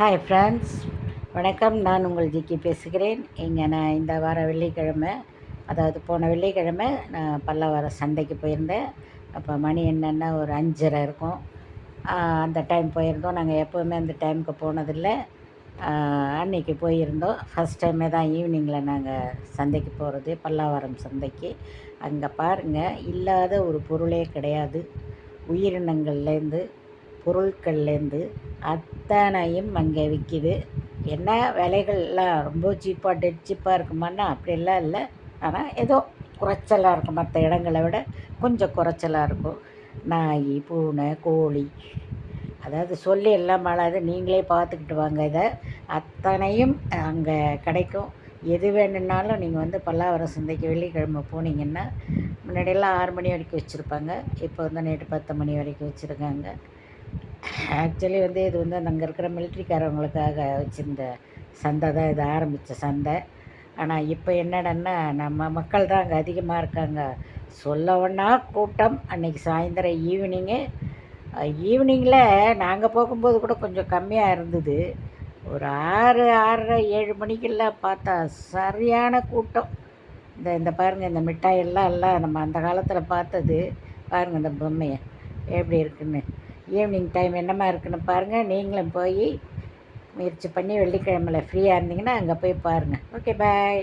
Hi friends, வணக்கம். நான் உங்கள் ஜிக்கி பேசுகிறேன். நான் இந்த வாரம் வெள்ளிக்கிழமை, அதாவது போன வெள்ளிக்கிழமை நான் பல்லாவரம் சந்தைக்கு போயிருந்தேன். அப்போ மணி என்னென்னா ஒரு 5:30 இருக்கும். அந்த டைம் போயிருந்தோம். நாங்கள் எப்போவுமே அந்த டைமுக்கு போனதில்லை. அன்றைக்கி போயிருந்தோம். ஃபஸ்ட் டைமே தான் ஈவினிங்கில் நாங்கள் சந்தைக்கு போகிறது, பல்லாவரம் சந்தைக்கு. அங்கே பாருங்கள், இல்லாத ஒரு பொருளே கிடையாது. உயிரினங்கள்லேருந்து பொருட்கள்லேருந்து அத்தனையும் அங்கே விற்கிது. என்ன விலைகள்லாம் ரொம்ப சீப்பாக டெட் சீப்பாக இருக்குமான்னா அப்படிலாம் இல்லை. ஆனால் ஏதோ குறைச்சலாக இருக்கும், மற்ற இடங்களை விட கொஞ்சம் குறைச்சலாக இருக்கும். நாய், பூனை, கோழி, அதாவது சொல்லி எல்லாம் மாளாது. நீங்களே பார்த்துக்கிட்டு வாங்க. இதை அத்தனையும் அங்கே கிடைக்கும். எது வேணும்னாலும் நீங்கள் வந்து பல்லாவரம் சந்தைக்கு வெள்ளிக்கிழமை போனீங்கன்னா, முன்னாடியெல்லாம் 6 மணி வரைக்கும் வச்சுருப்பாங்க. இப்போ வந்து நைட்டு 10 மணி வரைக்கும் வச்சுருக்காங்க. ஆக்சுவலி வந்து இது வந்து அங்கே இருக்கிற மிலிட்ரிக்காரவங்களுக்காக வச்சுருந்த சந்தை தான், இது ஆரம்பித்த சந்தை. ஆனால் இப்போ என்னடன்னா, நம்ம மக்கள் தான் அங்கே அதிகமாக இருக்காங்க. சொல்லவொன்னா கூட்டம். அன்றைக்கி சாயந்தரம் ஈவினிங்கில் நாங்கள் போகும்போது கூட கொஞ்சம் கம்மியாக இருந்தது. ஒரு 6, 6:30, 7 மணிக்கெல்லாம் பார்த்தா சரியான கூட்டம். இந்த பாருங்கள், இந்த மிட்டாயெல்லாம் நம்ம அந்த காலத்தில் பார்த்தது. பாருங்கள் இந்த பொம்மையை எப்படி இருக்குன்னு. ஈவினிங் டைம் என்னமா இருக்குன்னு பாருங்கள். நீங்களும் போய் முயற்சி பண்ணி வெள்ளிக்கிழமையில் ஃப்ரீயாக இருந்தீங்கன்னா அங்கே போய் பாருங்கள். ஓகே, பாய்.